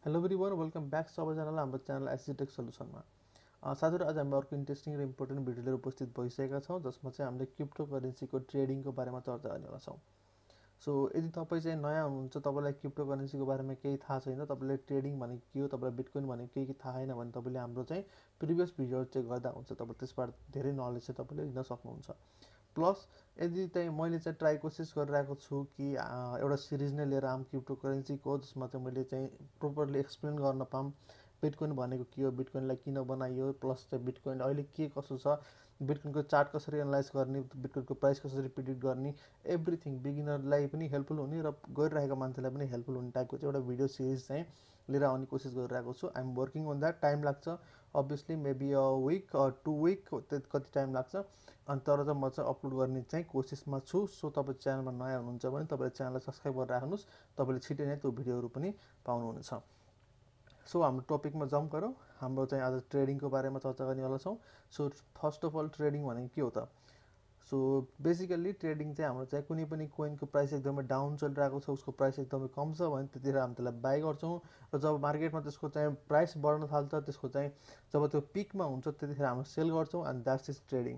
Hello everyone welcome back सबैजनालाई हाम्रो channel SG take सल्युसनमा। साथीहरू आज हामी अर्को इन्ट्रेस्टिङ र इम्पोर्टेन्ट भिडियो लिएर उपस्थित भइसकेका छौँ जसमा चाहिँ हामीले क्रिप्टो करेन्सीको ट्रेडिङको बारेमा चर्चा गर्नेवाला छौँ। सो यदि तपाईँ चाहिँ नयाँ हुनुहुन्छ, तपाईँलाई क्रिप्टो करेन्सीको बारेमा केही थाहा छैन, तपाईँले ट्रेडिङ भनेको के हो, तपाईँलाई बिटकोइन भनेको के थाहा छैन भने तपाईँले हाम्रो चाहिँ प्रिभियस भिडियोहरू चेक गर्दा हुन्छ। तपाईँ त्यसबाट धेरै नलेज चाहिँ तपाईँले लिन सक्नुहुन्छ। प्लस यदि चाहिँ मैले चाहिँ ट्राई कोसिस गरिरहेको छु कि एउटा सिरिज नै लिएर आऊँ क्रिप्टो करेन्सीको, जसमा चाहिँ मैले चाहिँ प्रोपरली एक्सप्लेन गर्न पाऊँ बिटकोइन भनेको के हो, बिटकोइनलाई किन बनाइयो, प्लस चाहिँ बिटकोइन अहिले के कसो छ, बिटकोइनको चार्ट कसरी एनालाइज गर्ने, बिटकोइनको प्राइस कसरी प्रिडिक्ट गर्ने, एभ्रिथिङ बिगिनरलाई पनि हेल्पफुल हुने र गरिरहेको मान्छेलाई पनि हेल्पफुल हुने टाइपको चाहिँ एउटा भिडियो सिरिज चाहिँ लिएर आउने कोसिस गरिरहेको छु। I'm working on that. Time लाग्छ obviously, maybe a week 2 week कति टाइम लाग्छ। अनि तर चाहिँ म चाहिँ अपलोड गर्ने चाहिँ कोसिसमा छु। सो तपाईँ च्यानलमा नयाँ हुनुहुन्छ भने तपाईँले च्यानललाई सब्सक्राइब गरेर राख्नुहोस्, तपाईँले छिटै नै त्यो भिडियोहरू पनि पाउनुहुनेछ। सो हाम्रो टपिकमा जम्प गरौँ। हाम्रो चाहिँ आज ट्रेडिङको बारेमा चर्चा गर्नेवाला छौँ। So first of all trading भनेको के हो त? सो बेसिकल्ली ट्रेडिङ चाहिँ हाम्रो चाहिँ कुनै पनि कोइनको प्राइस एकदमै डाउन चलिरहेको छ, उसको प्राइस एकदमै कम छ भने त्यतिखेर हामी त्यसलाई बाई गर्छौँ र जब मार्केटमा त्यसको चाहिँ प्राइस बढ्न थाल्छ, त्यसको चाहिँ जब त्यो पिकमा हुन्छ त्यतिखेर हामी सेल गर्छौँ एन्ड द्याट्स इज ट्रेडिङ।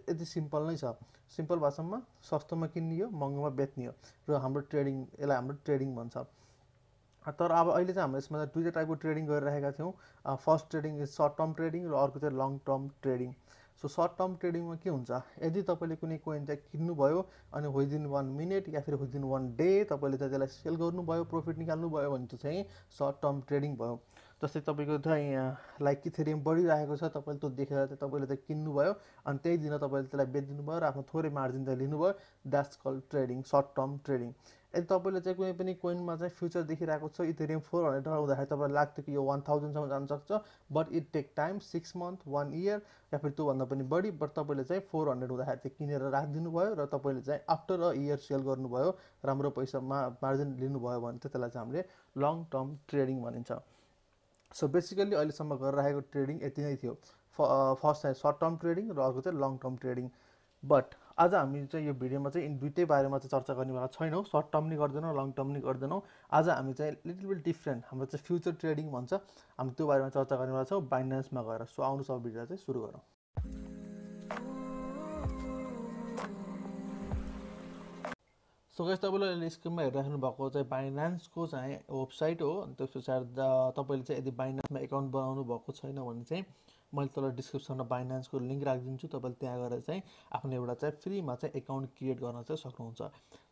यति सिम्पल नै छ। सिम्पल भाषामा सस्तोमा किन्ने हो, महँगोमा बेच्ने हो र हाम्रो ट्रेडिङ, यसलाई हाम्रो ट्रेडिङ भन्छ। तर अब अहिले चाहिँ हाम्रो यसमा दुईवटा टाइपको ट्रेडिङ गरिरहेका थियौँ। First trading is short term trading र अर्को चाहिँ long term trading. So short term ट्रेडिङमा के हुन्छ, यदि तपाईँले कुनै कोइन चाहिँ किन्नुभयो अनि विदिन 1 मिनट या फिर विदिन 1 डे तपाईँले चाहिँ त्यसलाई सेल गर्नुभयो, प्रफिट निकाल्नुभयो भने त्यो चाहिँ सर्ट टर्म ट्रेडिङ भयो। जस्तै तपाईँको चाहिँ लाइक इथेरियम बढिरहेको छ, तपाईँले त्यो देखेर चाहिँ तपाईँले चाहिँ किन्नुभयो अनि त्यही दिन तपाईँले त्यसलाई बेचिदिनु भयो र आफ्नो थोरै मार्जिन चाहिँ लिनुभयो। That's called trading, short term trading. यदि तपाईँले चाहिँ कुनै पनि कोइनमा चाहिँ फ्युचर देखिरहेको छ, इथेरियम $400 हुँदाखेरि तपाईँलाई लाग्थ्यो कि यो 1000सम्म जान सक्छ, but it take time 6 month 1 year या फिर त्योभन्दा पनि बढी। बट तपाईँले चाहिँ 400 हुँदाखेरि चाहिँ किनेर राखिदिनु भयो र तपाईँले चाहिँ आफ्टर अ इयर सेल गर्नुभयो, राम्रो पैसामा मार्जिन लिनुभयो भने चाहिँ त्यसलाई चाहिँ हामीले लङ टर्म ट्रेडिङ भनिन्छ। सो बेसिकल्ली अहिलेसम्म गरिरहेको ट्रेडिङ यति नै थियो। फर्स्ट चाहिँ सर्ट टर्म ट्रेडिङ र अर्को चाहिँ लङ टर्म ट्रेडिङ। बट आज हामी चाहिँ यो भिडियोमा चाहिँ यिन दुइटै बारेमा चाहिँ चर्चा गर्नेवाला छैनौँ। सर्ट टर्म नि गर्दैनौँ, लङ टर्म नि गर्दैनौँ। आज हामी चाहिँ लिटल बिट डिफ्रेन्ट, हाम्रो चाहिँ फ्युचर ट्रेडिङ भन्छ, हामी त्यो बारेमा चर्चा गर्नेवाला छौँ बाइनान्समा गएर। सो आउनुहोस् अब भिडियो चाहिँ सुरु गरौँ। सो गाइस, तपाईँले अहिले स्क्रिनमा हेरिराख्नु भएको चाहिँ बाइनान्सको चाहिँ वेबसाइट हो। अनि त्यस पछाडि तपाईँले चाहिँ यदि बाइनान्समा एकाउन्ट बनाउनु भएको छैन भने चाहिँ मैले तल डिस्क्रिप्सनमा बाइनान्सको लिङ्क राखिदिन्छु। तपाईँले त्यहाँ गएर चाहिँ आफ्नो एउटा चाहिँ फ्रीमा चाहिँ एकाउन्ट क्रिएट गर्न चाहिँ सक्नुहुन्छ।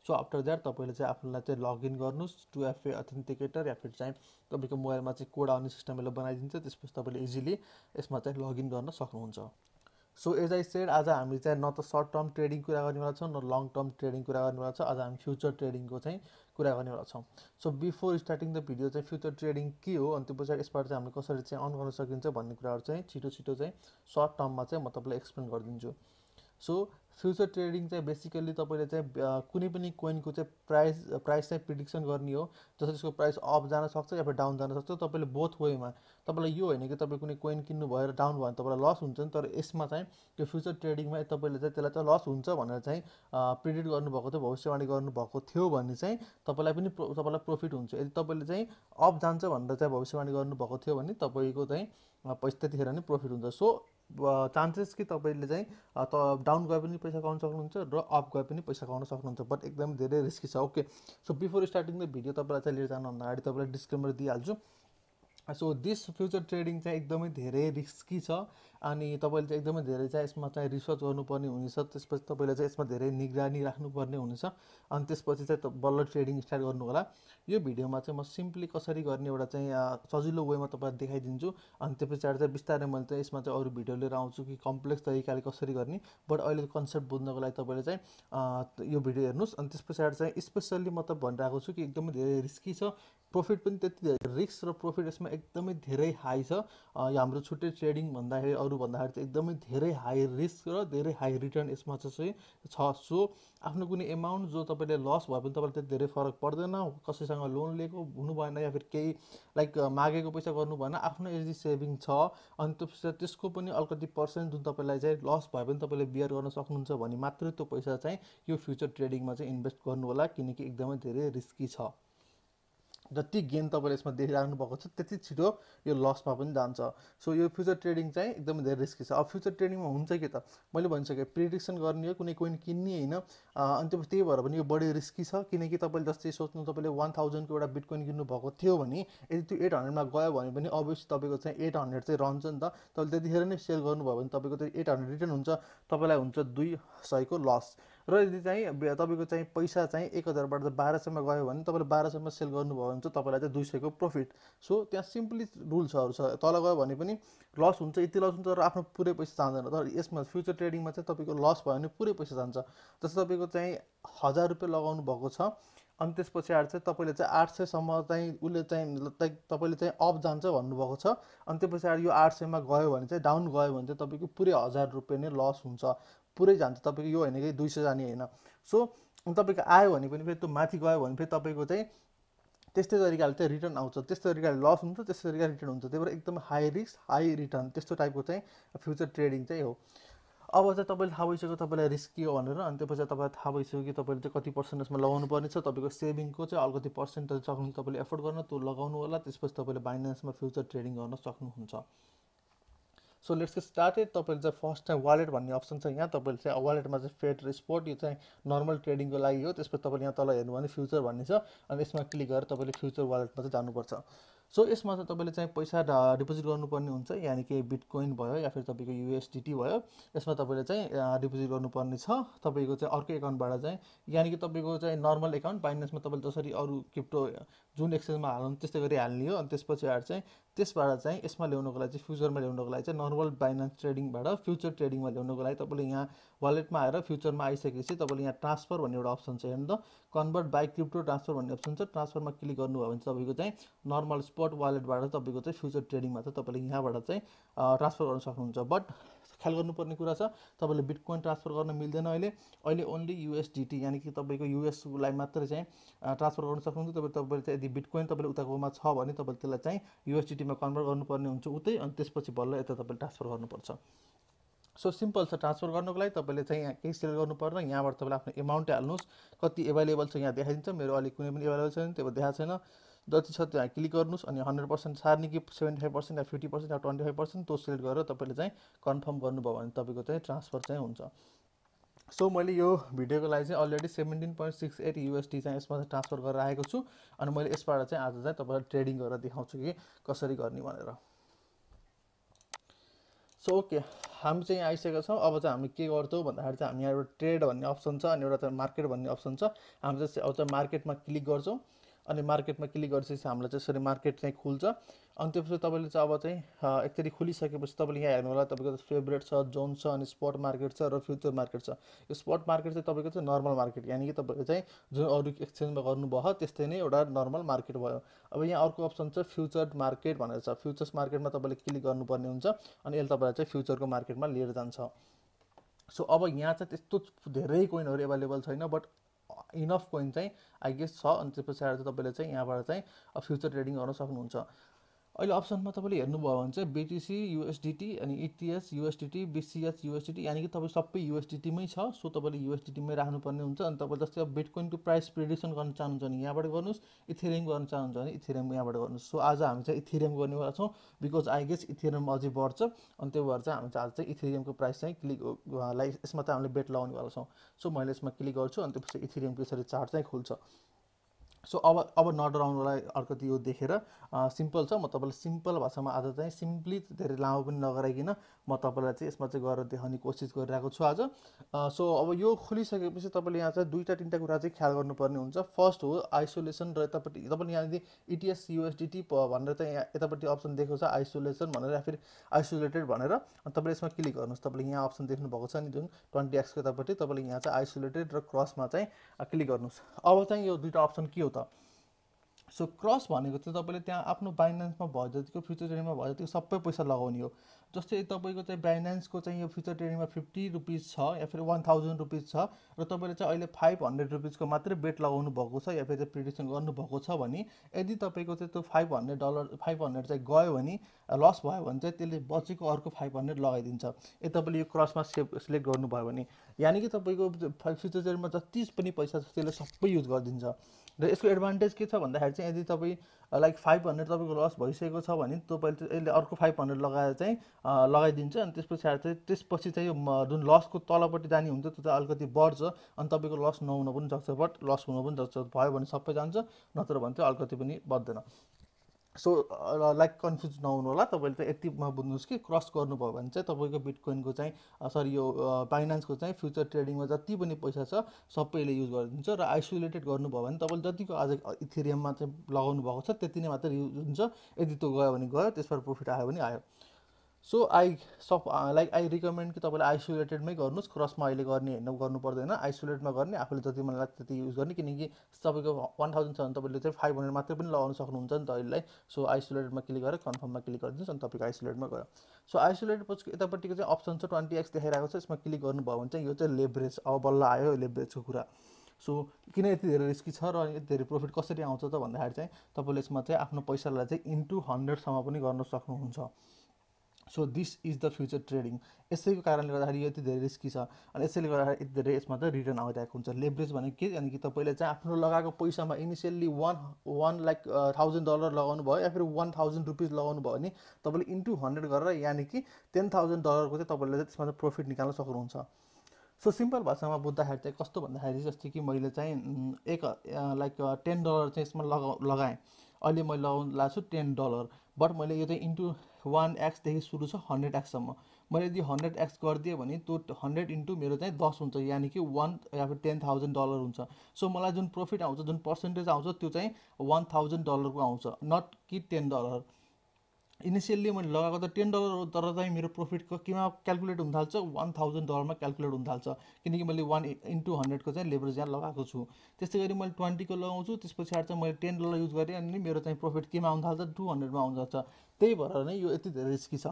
सो आफ्टर द्याट तपाईँले चाहिँ आफूलाई चाहिँ लगइन गर्नुहोस् टु एफए अथेन्टिकेटर या फिर चाहिँ तपाईँको मोबाइलमा चाहिँ कोड आउने सिस्टमले बनाइदिन्छ। त्यसपछि तपाईँले इजिली यसमा चाहिँ लगइन गर्न सक्नुहुन्छ। सो एज आई सेड, आज हामी चाहिँ न त सर्ट टर्म ट्रेडिङ कुरा गर्नेवाला छौँ न लङ टर्म ट्रेडिङ कुरा गर्नेवाला छ। आज हामी फ्युचर ट्रेडिङको चाहिँ कुरा गर्नेवाला छौँ। So before starting the video चाहिँ फ्युचर ट्रेडिङ के हो अनि त्यो पछाडि यसबाट चाहिँ हामीले कसरी चाहिँ अर्न गर्न सकिन्छ भन्ने कुराहरू चाहिँ छिटो छिटो चाहिँ सर्ट टर्ममा चाहिँ म तपाईँलाई एक्सप्लेन गरिदिन्छु। सो फ्युचर ट्रेडिङ चाहिँ बेसिकल्ली तपाईँले चाहिँ कुनै पनि कोइनको चाहिँ प्राइस चाहिँ प्रिडिक्सन गर्ने हो। जस्तो त्यसको प्राइस अप जान सक्छ या फिर डाउन जान सक्छ। तपाईँले बोथ वेमा, तपाईँलाई यो होइन कि तपाईँ कुनै कोइन किन्नु भएर डाउन भयो भने तपाईँलाई लस हुन्छ नि, तर यसमा चाहिँ त्यो फ्युचर ट्रेडिङमा तपाईँले चाहिँ त्यसलाई चाहिँ लस हुन्छ भनेर चाहिँ प्रिडिक्ट गर्नुभएको थियो, भविष्यवाणी गर्नुभएको थियो भने चाहिँ तपाईँलाई प्रफिट हुन्छ। यदि तपाईँले चाहिँ अप जान्छ भनेर चाहिँ भविष्यवाणी गर्नुभएको थियो भने तपाईँको चाहिँ पैसा त्यतिखेर नै प्रफिट हुन्छ। सो चान्सेस कि तपाईँले चाहिँ डाउन गए पनि पैसा कमाउन सक्नुहुन्छ र अप गए पनि पैसा कमाउन सक्नुहुन्छ, बट एकदम धेरै रिस्की छ। Okay, so before starting the video तपाईँलाई चाहिँ लिएर जानुभन्दा अगाडि तपाईँलाई डिस्क्लेमर दिइहाल्छु। सो दिस फ्युचर ट्रेडिङ चाहिँ एकदमै धेरै रिस्की छ अनि तपाईँले चाहिँ एकदमै धेरै चाहिँ यसमा चाहिँ रिसर्च गर्नुपर्ने हुनेछ। त्यसपछि तपाईँले चाहिँ यसमा धेरै निगरानी राख्नुपर्ने हुनेछ अनि त्यसपछि चाहिँ बल्ल ट्रेडिङ स्टार्ट गर्नु होला। यो भिडियोमा चाहिँ म सिम्पली कसरी गर्ने एउटा चाहिँ सजिलो वेमा तपाईँलाई देखाइदिन्छु अनि त्यो पछाडि चाहिँ बिस्तारै मैले चाहिँ यसमा चाहिँ अरू भिडियो लिएर आउँछु कि कम्प्लेक्स तरिकाले कसरी गर्ने। बट अहिले कन्सेप्ट बुझ्नको लागि तपाईँले चाहिँ यो भिडियो हेर्नुहोस्। अनि त्यस पछाडि चाहिँ स्पेसल्ली म त भनिरहेको छु कि एकदमै धेरै रिस्की छ, प्रफिट पनि त्यति धेरै, रिस्क र प्रफिट यसमा एकदमै धेरै हाई छ। हाम्रो छुट्टै ट्रेडिङ भन्दाखेरि अरू भन्दाखेरि चाहिँ एकदमै धेरै हाई रिस्क र धेरै हाई रिटर्न यसमा चाहिँ छ। सो आफ्नो कुनै एमाउन्ट जो तपाईँले लस भयो भने तपाईँलाई त्यति धेरै फरक पर्दैन। कसैसँग लोन लिएको हुनु भएन या फिर केही लाइक मागेको पैसा गर्नु भएन, आफ्नो यदि सेभिङ छ अनि त्यसको पनि अलिकति पर्सेन्ट जुन तपाईँलाई चाहिँ लस भयो भने तपाईँले बियर गर्न सक्नुहुन्छ भने मात्रै त्यो पैसा चाहिँ यो फ्युचर ट्रेडिङमा चाहिँ इन्भेस्ट गर्नु होला, किनकि एकदमै धेरै रिस्की छ। जति गेन तपाईँले यसमा देखिराख्नु भएको छ त्यति छिटो यो लसमा पनि जान्छ। सो यो फ्युचर ट्रेडिङ चाहिँ एकदमै धेरै रिस्की छ। अब फ्युचर ट्रेडिङमा हुन्छ के त, मैले भनिसकेँ प्रिडिक्सन गर्ने हो, कुनै कोइन किन्ने होइन। अनि त्यही भएर पनि यो बढी रिस्की छ, किनकि तपाईँले जस्तै सोच्नु तपाईँले 1000 को एउटा बिटकोइन किन्नु भएको थियो भने यदि त्यो 800 गयो भने पनि अभियसली तपाईँको चाहिँ 800 चाहिँ रहन्छ नि त। तपाईँले त्यतिखेर नै सेल गर्नुभयो भने तपाईँको त्यो 800 रिटर्न हुन्छ, तपाईँलाई हुन्छ 200 को लस। र यदि चाहिँ तपाईँको चाहिँ पैसा चाहिँ 1000बाट 1200 गयो भने तपाईँले 1200 सेल गर्नुभयो भने चाहिँ तपाईँलाई चाहिँ 200 को प्रफिट। सो त्यहाँ सिम्पली रुल्सहरू छ, तल गयो भने पनि लस हुन्छ, यति लस हुन्छ तर आफ्नो पुरै पैसा जाँदैन। तर यसमा फ्युचर ट्रेडिङमा चाहिँ तपाईँको लस भयो भने पुरै पैसा जान्छ। जस्तो तपाईँको चाहिँ 1000 रुपियाँ लगाउनु भएको छ, अनि त्यस पछाडि चाहिँ तपाईँले चाहिँ 800सम्म चाहिँ उसले चाहिँ तपाईँले चाहिँ अप जान्छ भन्नुभएको छ, अनि त्यो पछाडि यो 800मा गयो भने चाहिँ डाउन गयो भने चाहिँ तपाईँको पुरै 1000 रुपियाँ नै लस हुन्छ, पुरै जान्छ तपाईँको। यो होइन कि 200 जाने होइन। सो तपाईँको आयो भने पनि फेरि त्यो माथि गयो भने फेरि तपाईँको चाहिँ त्यस्तै तरिकाले चाहिँ रिटर्न आउँछ, त्यस्तै तरिकाले लस हुन्छ, त्यस्तै तरिकाले रिटर्न हुन्छ। त्यही भएर एकदम हाई रिस्क हाई रिटर्न त्यस्तो टाइपको चाहिँ फ्युचर ट्रेडिङ चाहिँ हो। अब चाहिँ तपाईँले थाहा भइसक्यो तपाईँलाई रिस्क के हो भनेर, अनि त्यसपछि तपाईँलाई थाहा भइसक्यो कि तपाईँले चाहिँ कति पर्सेन्टेजमा लगाउनु पर्ने छ। तपाईँको सेभिङको चाहिँ अलिकति पर्सेन्टेज सक्नु तपाईँले एफोर्ड गर्न त्यो लगाउनु होला, त्यसपछि तपाईँले बाइनेन्समा फ्युचर ट्रेडिङ गर्न सक्नुहुन्छ। So let's get started. तपाईँले चाहिँ फर्स्ट चाहिँ वालेट भन्ने अप्सन छ यहाँ, तपाईँले चाहिँ वालेटमा चाहिँ फेड र स्पोर्ट यो चाहिँ नर्मल ट्रेडिङको लागि हो। त्यसपछि तपाईँले यहाँ तल हेर्नु भने फ्युचर भन्ने छ, अनि यसमा क्लिक गरेर तपाईँले फ्युचर वालेटमा चाहिँ जानुपर्छ। सो यसमा चाहिँ तपाईँले चाहिँ पैसा डिपोजिट गर्नुपर्ने हुन्छ, यानि कि बिटकोइन भयो या फिर तपाईँको युएसडिटी भयो, यसमा तपाईँले चाहिँ डिपोजिट गर्नुपर्ने छ तपाईँको चाहिँ अर्को एकाउन्टबाट चाहिँ, यानि कि तपाईँको चाहिँ नर्मल एकाउन्ट बाइनेन्समा तपाईँले जसरी अरू क्रिप्टो जुन एक्सचेन्जमा हाल्नु त्यस्तै गरी हाल्ने हो। अनि त्यसपछि चाहिँ त्यसबाट चाहिँ यसमा ल्याउनुको लागि चाहिँ फ्युचरमा ल्याउनुको लागि चाहिँ नर्मल बाइनेन्स ट्रेडिङबाट फ्युचर ट्रेडिङमा ल्याउनुको लागि तपाईँले यहाँ वालेटमा आएर फ्युचरमा आइसकेपछि तपाईँले यहाँ ट्रान्सफर भन्ने एउटा अप्सन छ, हेर्नु त कन्भर्ट बाई क्रिप्टो ट्रान्सफर भन्ने अप्सन छ। ट्रान्सफरमा क्लिक गर्नुभयो भने तपाईँको चाहिँ नर्मल स्पट वालेटबाट तपाईँको चाहिँ फ्युचर ट्रेडिङमा चाहिँ तपाईँले यहाँबाट चाहिँ ट्रान्सफर गर्न सक्नुहुन्छ। बट ख्याल गर्नुपर्ने कुरा छ, तपाईँले बिटकोइन ट्रान्सफर गर्न मिल्दैन अहिले ओन्ली युएसडिटी यानि कि तपाईँको युएसलाई मात्रै चाहिँ ट्रान्सफर गर्न सक्नुहुन्छ। तपाईँले चाहिँ यदि बिटकोइन तपाईँले उताकोमा छ भने तपाईँले त्यसलाई चाहिँ युएसडिटीमा कन्भर्ट गर्नुपर्ने हुन्छ उतै, अनि त्यसपछि बल्ल यता तपाईँले ट्रान्सफर गर्नुपर्छ। सो सिम्पल छ, ट्रान्सफर गर्नुको लागि तपाईँले चाहिँ यहाँ केही सेल गर्नु पर्दैन, यहाँबाट तपाईँले आफ्नो एमाउन्ट हाल्नुहोस्, कति एभाइलेबल छ यहाँ देखाइदिन्छ। मेरो अलिक कुनै पनि एभाइलेबल छैन, त्यो देखाएको छैन, जति छ त्यहाँ क्लिक गर्नुहोस्, अनि 100% सार्ने कि 75% या 50% या 25% त्यो सेलेक्ट गरेर तपाईँले चाहिँ कन्फर्म गर्नुभयो भने तपाईँको चाहिँ ट्रान्सफर चाहिँ हुन्छ। सो मैले यो भिडियोको लागि चाहिँ अलरेडी 17.68 युएसडी चाहिँ यसमा चाहिँ ट्रान्सफर गरेर आएको छु, अनि मैले यसबाट चाहिँ आज चाहिँ तपाईँलाई ट्रेडिङ गरेर देखाउँछु कि कसरी गर्ने भनेर। सो ओके, हामी चाहिँ आइसकेका छौँ। अब चाहिँ हामी के गर्छौँ भन्दाखेरि चाहिँ हामी यहाँ एउटा ट्रेड भन्ने अप्सन छ, अनि एउटा चाहिँ मार्केट भन्ने अप्सन छ। हामी चाहिँ अब चाहिँ मार्केटमा क्लिक गर्छौँ, अनि मार्केटमा क्लिक गरेपछि हामीलाई चाहिँ यसरी मार्केट चाहिँ खुल्छ। अनि त्यसपछि तपाईँले चाहिँ अब चाहिँ एकचोटि खुलिसकेपछि तपाईँले यहाँ हेर्नु होला तपाईँको फेभरेट छ, जोन छ, अनि स्पट मार्केट छ र फ्युचर मार्केट छ। यो स्पट मार्केट चाहिँ तपाईँको चाहिँ नर्मल मार्केट, यानि कि तपाईँले चाहिँ जुन अरू एक्सचेन्जमा गर्नुभयो त्यस्तै नै एउटा नर्मल मार्केट भयो। अब यहाँ अर्को अप्सन छ फ्युचर मार्केट भनेर छ, फ्युचर्स मार्केटमा तपाईँले क्लिक गर्नुपर्ने हुन्छ, अनि यसले तपाईँलाई चाहिँ फ्युचरको मार्केटमा लिएर जान्छ। सो अब यहाँ चाहिँ त्यस्तो धेरै कोइनहरू एभाइलेबल छैन, बट इनफ कोइन चाहिँ आई गेस छ, अनि त्यस पछाडि चाहिँ तपाईँले चाहिँ यहाँबाट चाहिँ फ्युचर ट्रेडिङ गर्न सक्नुहुन्छ। अहिले अप्सनमा तपाईँले हेर्नुभयो भने चाहिँ बिटिसी युएसडिटी, अनि इटिएस युएसडिटी, बिसिएच युएसडिटी, यानि कि तपाईँ सबै युएसडिटीमै छ। सो तपाईँले युएसडिटीमै राख्नुपर्ने हुन्छ। अनि तपाईँ जस्तै अब बिटकोइनको प्राइस प्रिडिक्सन गर्न चाहनुहुन्छ भने यहाँबाट गर्नुहोस्, इथेरियम गर्न चाहनुहुन्छ भने इथेरियम यहाँबाट गर्नुहोस्। सो आज हामी चाहिँ इथेरियम गर्नेवाला छौँ, बिकज आई गेस इथेरियम अझै बढ्छ, अनि त्यो भएर चाहिँ हामी चाहिँ आज चाहिँ इथेरियमको प्राइस चाहिँ क्लिक लाइक यसमा चाहिँ हामीले बेट लगाउनेवाला छौँ। सो मैले यसमा क्लिक गर्छु, अनि त्यसपछि इथेरियमको यसरी चार्ट चाहिँ खुल्छ। सो अब नडराउनुलाई अर्को यो देखेर सिम्पल छ, म तपाईँलाई सिम्पल भाषामा आज चाहिँ सिम्पली धेरै लामो पनि नगराइकन म तपाईँलाई चाहिँ यसमा चाहिँ गरेर देखाउने कोसिस गरिरहेको छु आज। सो अब यो खोलिसकेपछि तपाईँले यहाँ चाहिँ दुईवटा तिनवटा कुरा चाहिँ ख्याल गर्नुपर्ने हुन्छ। फर्स्ट हो आइसोलेसन, र यतापट्टि तपाईँले यहाँनिर इटिएस युएसडिटी भनेर चाहिँ यहाँ यतापट्टि अप्सन देखेको छ आइसोलेसन भनेर या फिर आइसोलेटेड भनेर, अनि तपाईँले यसमा क्लिक गर्नुहोस्। तपाईँले यहाँ अप्सन देख्नुभएको छ नि जुन 20x को यतापट्टि, तपाईँले यहाँ चाहिँ आइसोलेटेड र क्रसमा चाहिँ क्लिक गर्नुहोस्। अब चाहिँ यो दुईवटा अप्सन के हो त, सो क्रस भनेको चाहिँ तपाईँले त्यहाँ आफ्नो बाइनेन्समा भयो जतिको फ्युचर ट्रेडिङमा भयो जतिको सबै पैसा लगाउने हो। जस्तै तपाईँको चाहिँ बाइनेन्सको चाहिँ यो फ्युचर ट्रेडिङमा 50 रुपिस छ या फिर 1000 रुपिस छ, र तपाईँले चाहिँ अहिले 500 रुपिसको मात्रै बेट लगाउनु भएको छ या फिर चाहिँ प्रिडिक्सन गर्नुभएको छ भने, यदि तपाईँको चाहिँ त्यो $500 चाहिँ गयो भने लस भयो भने चाहिँ त्यसले बचेको अर्को 500 लगाइदिन्छ। यदि तपाईँले यो क्रसमा सिलेक्ट गर्नुभयो भने, यानि कि तपाईँको फ्युचर ट्रेडिङमा जति पनि पैसा छ त्यसले सबै युज गरिदिन्छ। र यसको एडभान्टेज के छ भन्दाखेरि चाहिँ यदि तपाईँ लाइक 500 तपाईँको लस भइसकेको छ भने तपाईँले यसले अर्को 500 लगाएर चाहिँ लगाइदिन्छ अनि त्यसपछि चाहिँ यो जुन लसको तलपट्टि जाने हुन्छ त्यो चाहिँ अलिकति बढ्छ अनि तपाईँको लस नहुन पनि सक्छ, बट लस हुन पनि सक्छ। भयो भने सबै जान्छ, नत्र भने चाहिँ अलिकति पनि बढ्दैन। सो लाइक कन्फ्युज नहुनु होला, तपाईँले चाहिँ यतिमा बुझ्नुहोस् कि क्रस गर्नुभयो भने चाहिँ तपाईँको बिटकोइनको चाहिँ सरी यो बाइनान्सको चाहिँ फ्युचर ट्रेडिङमा जति पनि पैसा छ सबैले युज गरिदिन्छ। र आइसोलेटेड गर्नुभयो भने तपाईँले जतिको आज इथेरियममा चाहिँ लगाउनु भएको छ त्यति नै मात्र युज हुन्छ। यदि त्यो गयो भने गयो, त्यसबाट प्रफिट आयो भने आयो। सो आई रिकमेन्ड कि तपाईँले आइसोलेटेडमै गर्नुहोस्, क्रसमा अहिले गर्ने होइन, गर्नु पर्दैन। आइसोलेटमा गर्ने, आफूले जति मन लाग्छ त्यति युज गर्ने, किनकि तपाईँको 1000 छ भने तपाईँले चाहिँ 500 मात्रै पनि लगाउन सक्नुहुन्छ नि त अहिलेलाई। सो आइसोलेटमा क्लिक गरेर कन्फर्ममा क्लिक गरिदिनुहोस् अनि तपाईँको आइसोलेटमा गयो। सो आइसोलेट पछि यतापट्टिको चाहिँ अप्सन छ 20x देखाइरहेको छ, यसमा क्लिक गर्नुभयो भने चाहिँ यो चाहिँ लेभरेज, अब बल्ल आयो लेभरेजको कुरा। सो किन यति धेरै रिस्की छ र यति धेरै प्रफिट कसरी आउँछ त भन्दाखेरि चाहिँ तपाईँले यसमा चाहिँ आफ्नो पैसालाई चाहिँ इन्टु 100सम्म पनि गर्न सक्नुहुन्छ। So this is the future trading. यसैको कारणले गर्दाखेरि यो यति धेरै रिस्की छ अनि यसैले गर्दाखेरि यति धेरै यसमा चाहिँ रिटर्न आइरहेको हुन्छ। लेभरेज भनेको के, यानि कि तपाईँले चाहिँ आफ्नो लगाएको पैसामा इनिसियल्ली $1,000 लगाउनु भयो या फिर 1000 रुपिस लगाउनु भयो भने तपाईँले इन्टु 100 गरेर यानि कि $10,000 चाहिँ तपाईँले चाहिँ त्यसमा चाहिँ प्रफिट निकाल्न सक्नुहुन्छ। सो सिम्पल भाषामा बुझ्दाखेरि चाहिँ कस्तो भन्दाखेरि जस्तै कि मैले चाहिँ $10 चाहिँ यसमा लगाएँ, अहिले मैले लगाउनु लाग्छु $10, बट मैले यो चाहिँ इन्टु 1x सुरु छ 100x सम्म। मैले यदि 100x गरिदिएँ भने त्यो 100 इन्टु मेरो चाहिँ 10 हुन्छ, यानि कि 1 या फिर $10,000 हुन्छ। सो मलाई जुन प्रफिट आउँछ, जुन पर्सेन्टेज आउँछ त्यो चाहिँ $1,000 को आउँछ, नट कि $10। इनिसियल्ली मैले लगाएको त $10 तर चाहिँ मेरो प्रफिट केमा क्यालकुलेट हुन थाल्छ, $1,000 क्यालकुलेट हुन थाल्छ, किनकि मैले 1 इन्टु 100 को चाहिँ लेभरेज यहाँ लगाएको छु। त्यस्तै गरी मैले 20 को लगाउँछु, त्यस पछाडि चाहिँ मैले $10 युज गरेँ अनि मेरो चाहिँ प्रफिट केमा आउन थाल्छ, 200मा आउन थाल्छ। त्यही भएर नै यो यति धेरै रिस्की छ,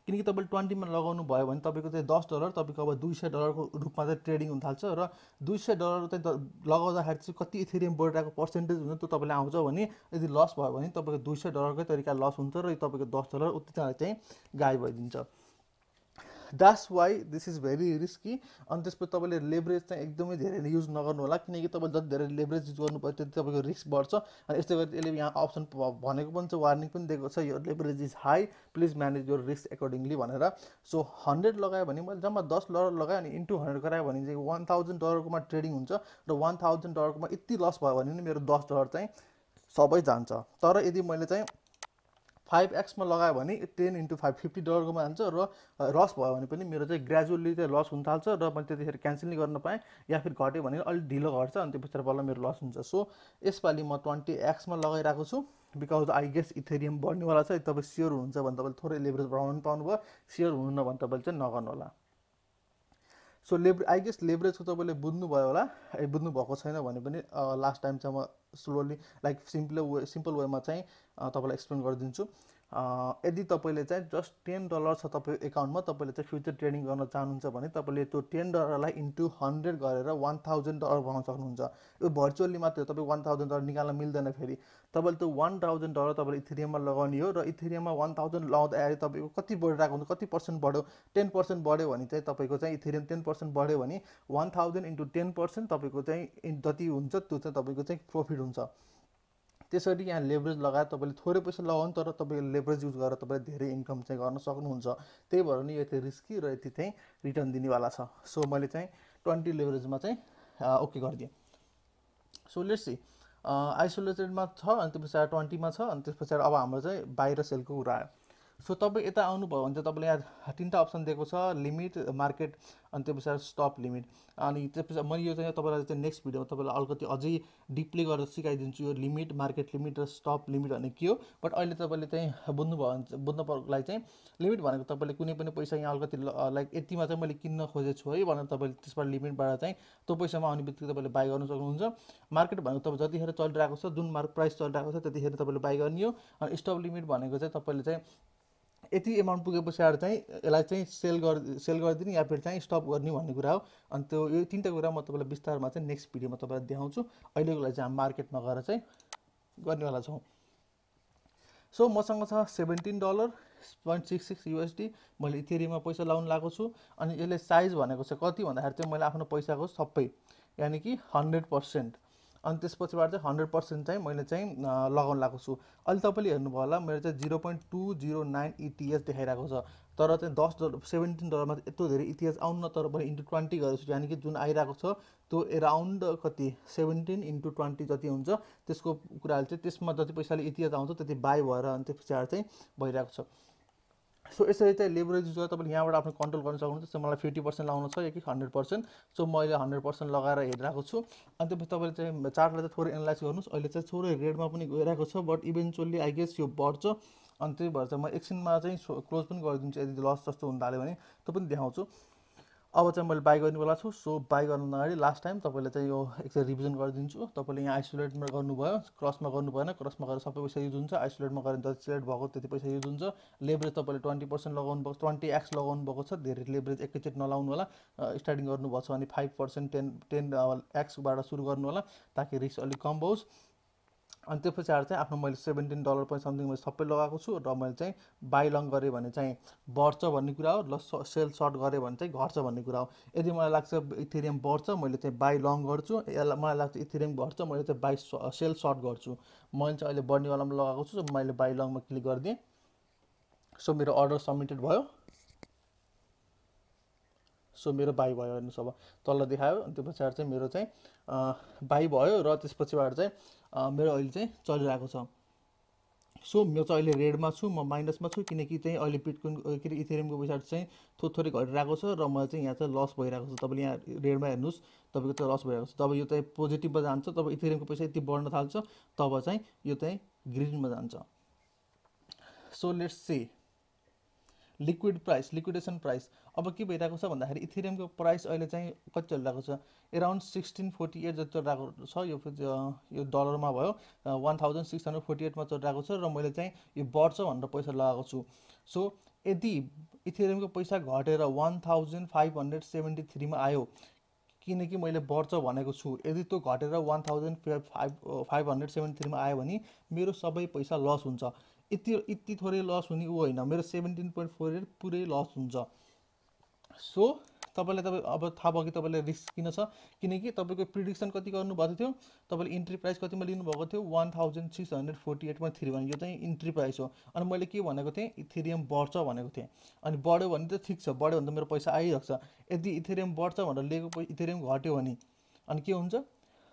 किनकि तपाईँले 20मा लगाउनु भयो भने तपाईँको चाहिँ $10 तपाईँको अब $200 को रूपमा चाहिँ ट्रेडिङ हुन थाल्छ र $200 चाहिँ लगाउँदाखेरि चाहिँ कति इथेरियम बढिरहेको पर्सेन्टेज हुन्छ त्यो तपाईँलाई आउँछ भने यदि लस भयो भने तपाईँको $200 तरिका लस हुन्छ र तपाईँको $10 उति चाहिँ गायब भइदिन्छ। That's why this is very risky. अनि त्यसपछि तपाईँले लेभरेज चाहिँ एकदमै धेरै युज नगर्नु होला, किनकि तपाईँ जति धेरै लेभरेज युज गर्नुभयो त्यति तपाईँको रिस्क बढ्छ। अनि यस्तै गरी यसले यहाँ अप्सन भनेको पनि छ, वार्निङ पनि दिएको छ, यो leverage is high, please manage your risk accordingly भनेर। सो 100 लगायो भने मैले जम्मा $10 लगाएँ अनि इन्टु 100 गरायो भने चाहिँ $1,000 कोमा ट्रेडिङ हुन्छ र $1,000 कोमा यति लस भयो भने मेरो $10 चाहिँ सबै जान्छ। तर यदि मैले चाहिँ 5x मा लगायो भने 10 इन्टु 5 $50 कोमा जान्छ र लस भयो भने पनि मेरो चाहिँ ग्रेजुअली चाहिँ लस हुन थाल्छ र मैले त्यतिखेर क्यान्सल नै गर्न पाएँ, या फिर घट्यो भने अलिक ढिलो घट्छ अनि त्यो पछाडि बल्ल मेरो लस हुन्छ। सो यसपालि म 20x मा लगाइरहेको छु, बिकज आई गेस इथेरियम बढ्नेवाला छ। तपाईँ स्योर हुनुहुन्छ भने तपाईँले थोरै लेभरेज बढाउनु पनि पाउनुभयो, स्योर हुनुहुन्न भने तपाईँले चाहिँ नगर्नु होला। सो आई गेस लेभरेजको तपाईँले बुझ्नुभयो होला, बुझ्नु भएको छैन भने पनि लास्ट टाइम चाहिँ म स्लोली लाइक सिम्पल वेमा चाहिँ तपाईँलाई एक्सप्लेन गरिदिन्छु। यदि तपाईँले चाहिँ जस्ट $10 छ तपाईँको एकाउन्टमा, तपाईँले चाहिँ फ्युचर ट्रेडिङ गर्न चाहनुहुन्छ भने तपाईँले त्यो $10 इन्टु 100 गरेर $1,000 बनाउन सक्नुहुन्छ। यो भर्चुअली मात्रै हो, तपाईँ $1,000 निकाल्न मिल्दैन। फेरि तपाईँले त्यो $1,000 तपाईँले इथेरियममा लगाउने हो र इथेरियममा 1000 लगाउँदाखेरि तपाईँको कति बढिरहेको हुन्छ, कति पर्सेन्ट बढ्यो, 10% बढ्यो भने चाहिँ तपाईँको चाहिँ इथेरियम 10% बढ्यो भने 1000 इन्टु 10% तपाईँको चाहिँ जति हुन्छ त्यो चाहिँ तपाईँको चाहिँ प्रफिट हुन्छ। त्यसरी यहाँ लेभरेज लगाएर तपाईँले थोरै पैसा लगाउनु, तर तपाईँले लेभरेज युज गरेर तपाईँले धेरै इन्कम चाहिँ गर्न सक्नुहुन्छ। त्यही भएर नि यति रिस्की र यति चाहिँ रिटर्न दिनेवाला छ। सो मैले चाहिँ 20 लेभरेजमा चाहिँ ओके गरिदिएँ। सो लेट्स सी आइसोलेटेडमा छ अनि त्यो पछाडि 20मा छ अनि त्यस पछाडि अब हाम्रो चाहिँ बाहिर सेलको कुरा आयो। सो तपाईँ यता आउनुभयो भने चाहिँ तपाईँले यहाँ 3टा अप्सन दिएको छ, लिमिट, मार्केट अनि त्यो पछाडि स्टप लिमिट। अनि त्यसपछि मैले यो चाहिँ तपाईँलाई चाहिँ नेक्स्ट भिडियोमा तपाईँलाई अलिकति अझै डिपली गरेर सिकाइदिन्छु यो लिमिट, मार्केट लिमिट र स्टप लिमिट भनेको के हो। बट अहिले तपाईँले चाहिँ बुझ्नको लागि चाहिँ लिमिट भनेको तपाईँले कुनै पनि पैसा यहाँ अलिकति लाइक यतिमा चाहिँ मैले किन्न खोजेको छु है भनेर तपाईँले त्यसबाट लिमिटबाट चाहिँ त्यो पैसामा आउने बित्तिकै तपाईँले बाई गर्न सक्नुहुन्छ। मार्केट भनेको तपाईँ जतिखेर चलिरहेको छ, जुन प्राइस चलिरहेको छ त्यतिखेर तपाईँले बाई गर्ने हो। अनि स्टप लिमिट भनेको चाहिँ तपाईँले चाहिँ यति एमाउन्ट पुगे पछाडि चाहिँ यसलाई चाहिँ सेल गरिदिने या फिर चाहिँ स्टप गर्ने भन्ने कुरा हो। अनि त्यो यो 3टा कुरा म तपाईँलाई विस्तारमा चाहिँ नेक्स्ट भिडियोमा तपाईँलाई देखाउँछु। अहिलेको लागि चाहिँ हामी मार्केटमा गएर चाहिँ गर्नेवाला छौँ। सो मसँग छ $17.66 USD, मैले इथेरियममा पैसा लाउनु लागेको छु। अनि यसले साइज भनेको चाहिँ कति भन्दाखेरि चाहिँ मैले आफ्नो पैसाको सबै यानि कि 100%। अनि त्यसपछिबाट चाहिँ 100% चाहिँ मैले चाहिँ लगाउन लगाएको छु। अहिले तपाईँले हेर्नुभयो होला मेरो चाहिँ 0.209 ETH देखाइरहेको छ, तर चाहिँ $17 यत्रो धेरै ETH आउनु, तर पनि इन्टु 20 गरेको छु, यानि कि जुन आइरहेको छ त्यो एराउन्ड कति 17 × 20 जति हुन्छ, त्यसको कुराले चाहिँ त्यसमा जति पैसाले ETH आउँछ त्यति बाई भएर अनि त्यो पछाडि चाहिँ भइरहेको छ। सो यसरी चाहिँ लेभरेज युज गरेर तपाईँले यहाँबाट आफ्नो कन्ट्रोल गर्न सक्नुहुन्छ। जस्तै मलाई 50% लाउनु छ या कि 100%, सो मैले 100% लगाएर हेरिरहेको छु। अनि त्यसपछि तपाईँले चाहिँ चार्टलाई चाहिँ थोरै एनालाइज गर्नुहोस्। अहिले चाहिँ थोरै रेडमा पनि गइरहेको छ, बट इभेन्चुअली आई गेस यो बढ्छ, अनि त्यही भएर चाहिँ म एकछिनमा चाहिँ क्लोज पनि गरिदिन्छु यदि लस जस्तो हुन थाल्यो भने, त्यो पनि देखाउँछु। अब चाहिँ मैले बाई गर्नेवाला छु। सो बाई गर्नु अगाडि लास्ट टाइम तपाईँले चाहिँ यो एकचोटि रिभिजन गरिदिन्छु। तपाईँले यहाँ आइसोलेटमा गर्नुभयो, क्रसमा गर्नु भएन, क्रसमा गरेर सबै पैसा युज हुन्छ, आइसोलेटमा गरेर जति सिलेक्ट भएको त्यति पैसा युज हुन्छ। लेभरेज तपाईँले 20% लगाउनु भएको, 20x लगाउनु भएको छ, धेरै लेभरेज एकैचोटि नलाउनु होला। स्टार्टिङ गर्नुभएको छ भने 5% 10x सुरु गर्नु होला, ताकि रिस्क अलिक कम होस्। अनि त्यो पछाडि चाहिँ आफ्नो मैले $17 पनि समथिङ मैले सबै लगाएको छु, र मैले चाहिँ बाई लङ गरेँ भने चाहिँ बढ्छ भन्ने कुरा हो, ल सेल सर्ट गरेँ भने चाहिँ घट्छ भन्ने कुरा हो। यदि मलाई लाग्छ इथेरियम बढ्छ, मैले चाहिँ बाई लङ गर्छु, मलाई लाग्छ इथेरियम घट्छ, मैले चाहिँ बाई सेल सर्ट गर्छु। मैले चाहिँ अहिले बढ्नेवालामा लगाएको छु, सो मैले बाई लङमा क्लिक गरिदिएँ। सो मेरो अर्डर सबमिटेड भयो, सो मेरो बाई भयो हेर्नुहोस्, अब तल देखायो। अनि त्यो पछाडि चाहिँ मेरो चाहिँ बाई भयो, र त्यसपछिबाट चाहिँ मेरो अहिले चाहिँ चलिरहेको छ। सो म चाहिँ अहिले रेडमा छु, म माइनसमा छु, किनकि चाहिँ अहिले बिटकोइन के अरे इथेरियमको पैसा चाहिँ थोरै घटिरहेको छ, र मलाई चाहिँ यहाँ चाहिँ लस भइरहेको छ। तपाईँले यहाँ रेडमा हेर्नुहोस्, तपाईँको चाहिँ लस भइरहेको छ। तब यो चाहिँ पोजिटिभमा जान्छ, तब इथेरियमको पैसा यति बढ्न थाल्छ, तब चाहिँ यो चाहिँ ग्रिनमा जान्छ। So let's see liquid price, liquidation price अब के भइरहेको छ भन्दाखेरि इथेरियमको प्राइस अहिले चाहिँ कति चलिरहेको छ, एराउन्ड 1648 जति चलिरहेको छ। यो डलरमा भयो 1648मा चलिरहेको छ, र मैले चाहिँ यो बढ्छ भनेर पैसा लगाएको छु। सो यदि इथेरियमको पैसा घटेर 1573मा आयो, किनकि मैले बढ्छ भनेको छु, यदि त्यो घटेर 1573मा आयो भने मेरो सबै पैसा लस हुन्छ। यति थोरै लस हुने ऊ होइन, मेरो 17.48 पुरै लस हुन्छ। सो तपाईँ अब थाहा भयो कि तपाईँले रिस्क किन छ, किनकि तपाईँको प्रिडिक्सन कति गर्नुभएको थियो, तपाईँले इन्ट्री प्राइस कतिमा लिनुभएको थियो 1648.3 भने यो चाहिँ इन्ट्री प्राइस हो। अनि मैले के भनेको थिएँ, इथेरियम बढ्छ भनेको थिएँ, अनि बढ्यो भने त ठिक छ, बढ्यो भने त मेरो पैसा आइरहेको छ। यदि इथेरियम बढ्छ भनेर लिएको इथेरियम घट्यो भने अनि के हुन्छ,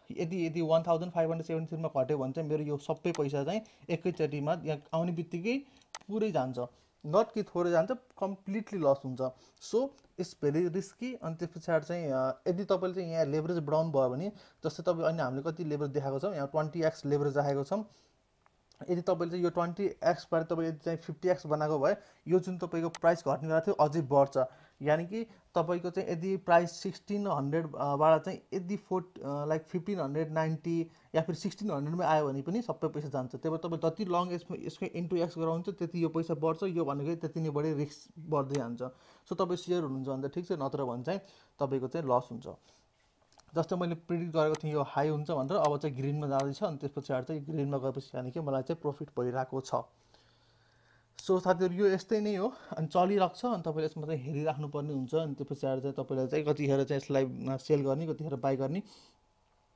यदि 1573मा घट्यो भने चाहिँ मेरो यो सबै पैसा चाहिँ एकैचोटिमा यहाँ आउने बित्तिकै पुरै जान्छ, नट कि थोरै जान्छ, कम्प्लिटली लस हुन्छ। So it's very risky. अनि त्यस पछाडि चाहिँ यदि तपाईँले चाहिँ यहाँ लेभरेज बढाउनु भयो भने, जस्तै तपाईँ अहिले हामीले कति लेभरेज देखाएको छौँ, यहाँ 20x लेभरेज राखेको छौँ। यदि तपाईँले चाहिँ यो 20x बारे तपाईँ यदि चाहिँ 50x बनाएको भए यो जुन तपाईँको प्राइस घट्नेवाला थियो अझै बढ्छ, यानि कि तपाईँको चाहिँ यदि प्राइस 1600बाट चाहिँ यदि 1590 या फिर 1600मा आयो भने पनि सबै पैसा जान्छ। त्यही भएर तपाईँ जति लङ यसको इन्टु एक्स गराउँछ त्यति यो पैसा बढ्छ, यो भनेको त्यति नै बढी रिस्क बढ्दै जान्छ। सो तपाईँ सेयर हुनुहुन्छ भने त ठिक छ, नत्र भने चाहिँ तपाईँको चाहिँ लस हुन्छ। जस्तो मैले प्रिडिक्ट गरेको थिएँ यो हाई हुन्छ भनेर, अब चाहिँ ग्रिनमा जाँदैछ, अनि त्यस पछाडि चाहिँ ग्रिनमा गएपछि यानि कि मलाई चाहिँ प्रफिट भइरहेको छ। सो साथीहरू यो यस्तै नै हो, अनि चलिरहेको छ, अनि तपाईँले यसमा चाहिँ हेरिराख्नुपर्ने हुन्छ। अनि त्यो पछाडि चाहिँ तपाईँले चाहिँ कतिखेर चाहिँ यसलाई सेल गर्ने, कतिखेर बाई गर्ने,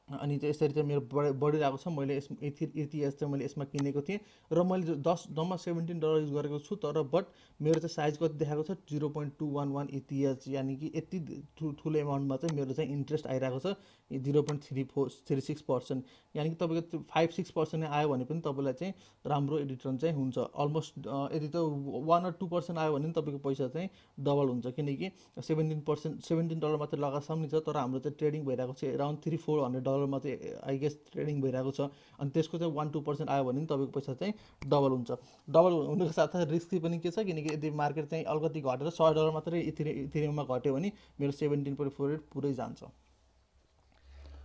अनि चाहिँ यसरी चाहिँ मेरो बढिरहेको छ। मैले इथिएस चाहिँ मैले यसमा किनेको थिएँ, र मैले जम्मा $17 युज गरेको छु, तर बट मेरो चाहिँ साइज कति देखाएको छ 0.211 इथिएस, यानि कि यति ठुलो एमाउन्टमा चाहिँ मेरो चाहिँ इन्ट्रेस्ट आइरहेको छ 0.36%, यानि कि तपाईँको 5-6% आयो भने पनि तपाईँलाई चाहिँ राम्रो रिटर्न चाहिँ हुन्छ। अलमोस्ट यदि त 1 or 2% आयो भने तपाईँको पैसा चाहिँ डबल हुन्छ, किनकि $17 मात्रै लगाएको छ, तर हाम्रो चाहिँ ट्रेडिङ भइरहेको छ एराउन्ड $300-400 चाहिँ आई गेस ट्रेडिङ भइरहेको छ। अनि त्यसको चाहिँ 1-2% आयो भने तपाईँको पैसा चाहिँ डबल हुन्छ। डबल हुनुको साथसाथै रिस्की पनि के छ, किनकि यदि मार्केट चाहिँ अलिकति घटेर $100 मात्रै इथेरियममा घट्यो भने मेरो 17.48 पुरै जान्छ।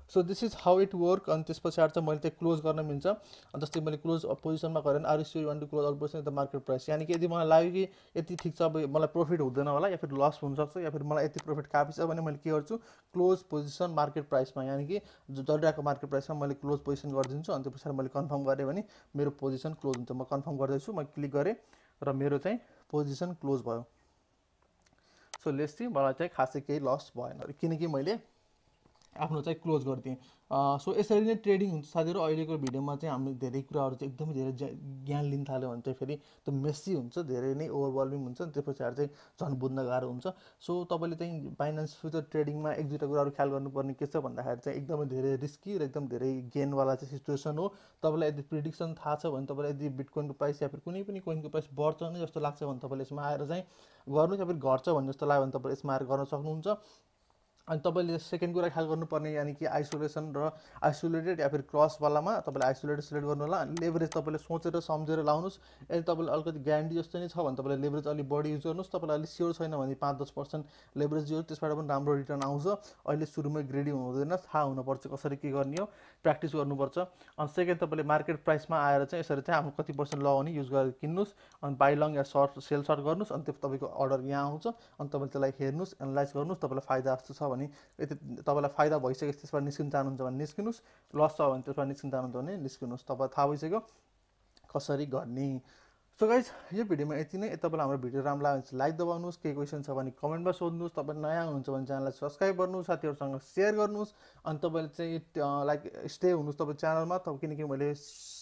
So this is how it work. अनि त्यस पछाडि चाहिँ मैले चाहिँ क्लोज गर्न मिल्छ। जस्तै मैले क्लोज पोजिसनमा गरेँ भने are you want to close all position the market price, यानि कि यदि मलाई लाग्यो कि यति ठिक छ, अब मलाई प्रफिट हुँदैन होला या फिर लस हुनसक्छ, या फिर मलाई यति प्रफिट काफी छ भने मैले के गर्छु, क्लोज पोजिसन मार्केट प्राइसमा, यानि कि चलिरहेको मार्केट प्राइसमा मैले क्लोज पोजिसन गरिदिन्छु। अनि त्यो पछाडि मैले कन्फर्म गरेँ भने मेरो पोजिसन क्लोज हुन्छ। म कन्फर्म गर्दैछु, म क्लिक गरेँ र मेरो चाहिँ पोजिसन क्लोज भयो। सो लेट्स सी, मलाई चाहिँ खासै केही लस भएन, किनकि मैले आफ्नो चाहिँ क्लोज गरिदिएँ। सो यसरी नै ट्रेडिङ हुन्छ साथीहरू। अहिलेको भिडियोमा चाहिँ हामीले धेरै कुराहरू चाहिँ एकदमै धेरै ज्ञान लिन थाल्यो भने चाहिँ फेरि त्यो मेस्सी हुन्छ, धेरै नै ओभरवेल्मिङ हुन्छ, त्यस पछाडि चाहिँ झन् बुझ्न गाह्रो हुन्छ। सो तपाईँले चाहिँ बाइनान्स फ्युचर ट्रेडिङमा एक दुईवटा कुराहरू ख्याल गर्नुपर्ने के छ भन्दाखेरि चाहिँ एकदमै धेरै रिस्की र एकदम धेरै गेनवाला चाहिँ सिचुएसन हो। तपाईँलाई यदि प्रिडिक्सन थाहा छ भने, तपाईँलाई यदि बिटकोइनको प्राइस या फिर कुनै पनि कोइनको प्राइस बढ्छ नै जस्तो लाग्छ भने तपाईँले यसमा आएर चाहिँ गर्नु, या फिर घट्छ भने जस्तो लाग्यो भने तपाईँले यसमा आएर गर्न सक्नुहुन्छ। अनि तपाईँले सेकेन्ड कुरा ख्याल गर्नुपर्ने यानि कि आइसोलेसन र आइसोलेटेड या फिर क्रसवालामा तपाईँले आइसोलेटेड सिलेक्ट गर्नु होला। अनि लेभरेज तपाईँले सोचेर सम्झेर लाउनुहोस्। यदि तपाईँले अलिकति ग्यारेन्टी जस्तो नै छ भने तपाईँले लेभरेज अलिक बढी युज गर्नुहोस्। तपाईँलाई अलिक स्योर छैन भने 5-10% लेभरेज युज, त्यसबाट पनि राम्रो रिटर्न आउँछ। अहिले सुरुमै ग्रेडी हुँदैन, थाहा हुनुपर्छ कसरी के गर्ने हो, प्र्याक्टिस गर्नुपर्छ। अनि सेकेन्ड, तपाईँले मार्केट प्राइसमा आएर चाहिँ यसरी चाहिँ आफ्नो कति पर्सेन्ट लगाउने युज गरेर किन्नुहोस्। अनि बाई लङ या सर्ट सेल सर्ट गर्नुहोस्। अनि त्यो तपाईँको अर्डर यहाँ आउँछ, अनि तपाईँले त्यसलाई हेर्नुहोस्, एनालाइज गर्नुहोस्। तपाईँलाई फाइदा जस्तो छ भने यदि तपाईँलाई फाइदा भइसकेपछि त्यसबाट निस्किन चाहनुहुन्छ भने निस्किनुहोस्, लस छ भने त्यसबाट निस्किन चाहनुहुन्छ भने निस्किनुहोस्। तपाईँलाई थाहा भइसक्यो कसरी गर्ने। सो गाइज, यो भिडियोमा यति नै। तपाईँलाई हाम्रो भिडियो राम्रो लाग्यो भने लाइक दबाउनुहोस्, केही क्वेसन छ भने कमेन्टमा सोध्नुहोस्। तपाईँ नयाँ हुनुहुन्छ भने च्यानललाई सब्सक्राइब गर्नुहोस्, साथीहरूसँग सेयर गर्नुहोस्। अनि तपाईँले चाहिँ लाइक स्टे हुनुहोस् तपाईँ च्यानलमा, किनकि मैले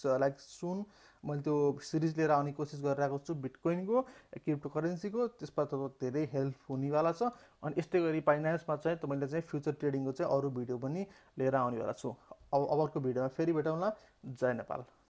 लाइक सुन मैले त्यो सिरिज लिएर आउने कोसिस गरिरहेको छु बिटकोइनको, क्रिप्टो करेन्सीको। त्यसबाट धेरै हेल्प हुनेवाला छ। अनि यस्तै गरी फाइनेन्समा चाहिँ मैले चाहिँ फ्युचर ट्रेडिङको चाहिँ अरू भिडियो पनि लिएर आउनेवाला छु। अब अर्को भिडियोमा फेरि भेटौँला। जय नेपाल।